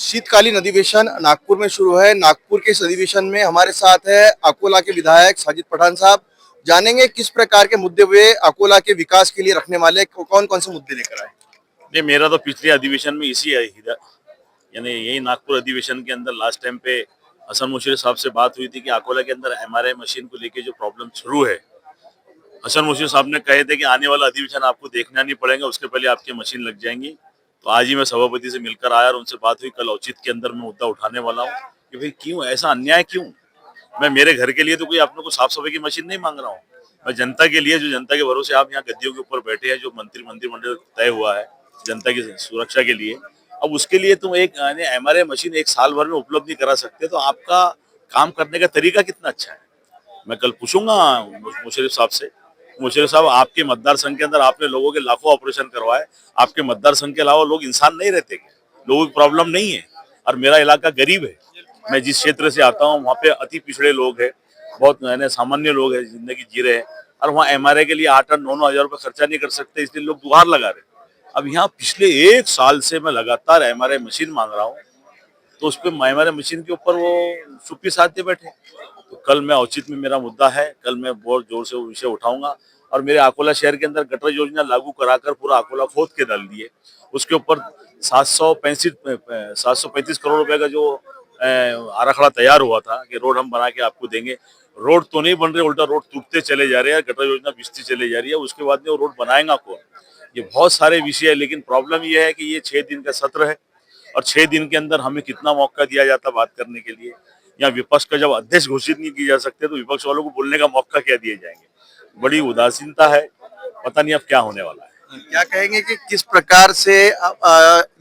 शीतकालीन अधिवेशन नागपुर में शुरू है। नागपुर के इस अधिवेशन में हमारे साथ है अकोला के विधायक साजिद पठान साहब। जानेंगे किस प्रकार के मुद्दे वे अकोला के विकास के लिए रखने वाले, कौन कौन से मुद्दे लेकर आए। नहीं, मेरा तो पिछले अधिवेशन में इसी यानी यही नागपुर अधिवेशन के अंदर लास्ट टाइम पे हसन मुश्रीफ साहब से बात हुई थी कि अकोला के अंदर एमआरआई मशीन को लेके जो प्रॉब्लम शुरू है। हसन मुश्रीफ साहब ने कहे थे कि आने वाला अधिवेशन आपको देखना नहीं पड़ेगा, उसके पहले आपकी मशीन लग जाएंगी। तो आज ही मैं सभापति से मिलकर आया और उनसे बात हुई। कल औचित्य के अंदर मैं मुद्दा उठाने वाला हूँ कि भाई क्यों ऐसा अन्याय, क्यों मैं मेरे घर के लिए तो कोई आपने को साफ सफाई की मशीन नहीं मांग रहा हूँ। मैं जनता के लिए, जो जनता के भरोसे आप यहाँ गद्दियों के ऊपर बैठे हैं, जो मंत्रिमंडल तय हुआ है जनता की सुरक्षा के लिए, अब उसके लिए तुम एक एमआरआई मशीन एक साल भर में उपलब्ध नहीं करा सकते, तो आपका काम करने का तरीका कितना अच्छा है। मैं कल पूछूंगा मुशर्रफ साहब से, मुशर्रफ साहब आपके मतदार संघ के अंदर आपने लोगों के लाखों ऑपरेशन करवाए, आपके मतदार संघ के अलावा लोग इंसान नहीं रहते, लोगों की प्रॉब्लम नहीं है। और मेरा इलाका गरीब है, मैं जिस क्षेत्र से आता हूँ वहाँ पे अति पिछड़े लोग हैं, बहुत सामान्य लोग हैं, जिंदगी जी रहे हैं, और वहाँ एमआरआई के लिए 8-9 हजार रुपये खर्चा नहीं कर सकते, इसलिए लोग गुहार लगा रहे। अब यहाँ पिछले एक साल से मैं लगातार एमआरआई मशीन मांग रहा हूँ, तो उस पर एमआरआई मशीन के ऊपर वो चुप्पी साधते बैठे। तो कल मैं औचित्य में मेरा मुद्दा है, कल मैं बहुत जोर से वो विषय उठाऊंगा। और मेरे अकोला शहर के अंदर गटर योजना लागू कराकर पूरा अकोला खोद के डाल दिए, उसके ऊपर 735 करोड़ रुपए का जो आराखड़ा तैयार हुआ था कि रोड हम बना के आपको देंगे, रोड तो नहीं बन रहे, उल्टा रोड टूटते चले जा रहे हैं, गटर योजना बिछती चले जा रही है। उसके बाद में वो रोड बनाएगा कौन। ये बहुत सारे विषय है, लेकिन प्रॉब्लम ये है कि ये 6 दिन का सत्र है और 6 दिन के अंदर हमें कितना मौका दिया जाता बात करने के लिए। या विपक्ष का जब अध्यक्ष घोषित नहीं किए जा सकते, तो विपक्ष वालों को बोलने का मौका क्या दिए जाएंगे। बड़ी उदासीनता है, पता नहीं अब क्या होने वाला है। क्या कहेंगे कि किस प्रकार से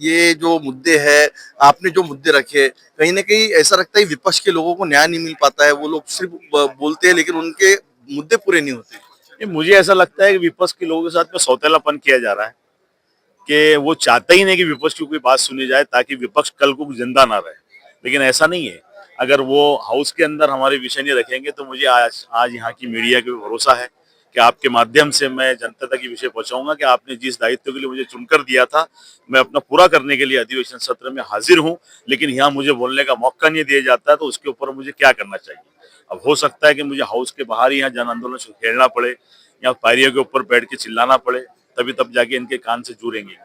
ये जो मुद्दे हैं, आपने जो मुद्दे रखे, कहीं ना कहीं ऐसा लगता है विपक्ष के लोगों को न्याय नहीं मिल पाता है। वो लोग सिर्फ बोलते हैं लेकिन उनके मुद्दे पूरे नहीं होते। ये मुझे ऐसा लगता है कि विपक्ष के लोगों के साथ में सौतेलापन किया जा रहा है, कि वो चाहते ही नहीं कि विपक्ष की कोई बात सुनी जाए, ताकि विपक्ष कल को जिंदा ना रहे। लेकिन ऐसा नहीं है, अगर वो हाउस के अंदर हमारे विषय नहीं रखेंगे, तो मुझे आज यहाँ की मीडिया के भरोसा है कि आपके माध्यम से मैं जनता तक ये विषय पहुंचाऊंगा कि आपने जिस दायित्व के लिए मुझे चुनकर दिया था, मैं अपना पूरा करने के लिए अधिवेशन सत्र में हाजिर हूँ। लेकिन यहाँ मुझे बोलने का मौका नहीं दिया जाता, तो उसके ऊपर मुझे क्या करना चाहिए। अब हो सकता है कि मुझे हाउस के बाहर ही यहाँ जन आंदोलन से खेलना पड़े, या पायरियों के ऊपर बैठ के चिल्लाना पड़े, तभी तब जाके इनके कान से जुड़ेंगे।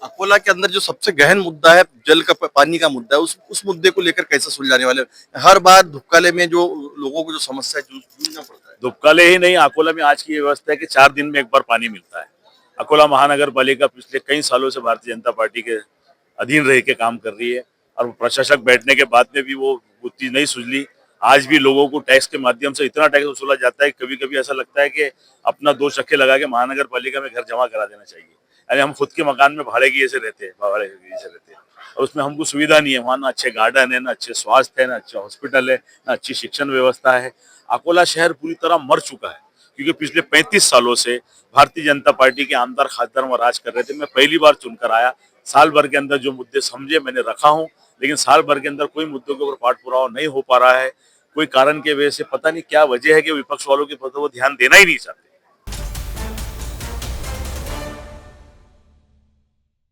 अकोला के अंदर जो सबसे गहन मुद्दा है, जल का पानी का मुद्दा है, उस मुद्दे को लेकर कैसे सुलझाने वाले। हर बार धुपकाले में जो लोगों को जो समस्या है जूझना पड़ता है। धुपकाले ही नहीं, अकोला में आज की ये व्यवस्था है कि 4 दिन में एक बार पानी मिलता है। अकोला महानगर पालिका पिछले कई सालों से भारतीय जनता पार्टी के अधीन रह के काम कर रही है, और प्रशासक बैठने के बाद में भी वो चीज नहीं सुझली। आज भी लोगों को टैक्स के माध्यम से इतना टैक्स वसूला जाता है, कभी कभी ऐसा लगता है कि अपना 2 चक्के लगा के महानगर पालिका में घर जमा करा देना चाहिए। अरे हम खुद के मकान में भाड़े की ऐसे रहते हैं, और उसमें हमको सुविधा नहीं है। वहाँ ना अच्छे गार्डन है, ना अच्छे स्वास्थ्य है, ना अच्छा हॉस्पिटल है, ना अच्छी शिक्षण व्यवस्था है। अकोला शहर पूरी तरह मर चुका है, क्योंकि पिछले 35 सालों से भारतीय जनता पार्टी के आमदार खासदार वहाँ राज कर रहे थे। मैं पहली बार चुनकर आया, साल भर के अंदर जो मुद्दे समझे मैंने रखा हूँ, लेकिन साल भर के अंदर कोई मुद्दों के ऊपर पाठ पुरावा नहीं हो पा रहा है। कोई कारण की वजह से, पता नहीं क्या वजह है कि विपक्ष वालों के प्रति वो ध्यान देना ही नहीं चाहते।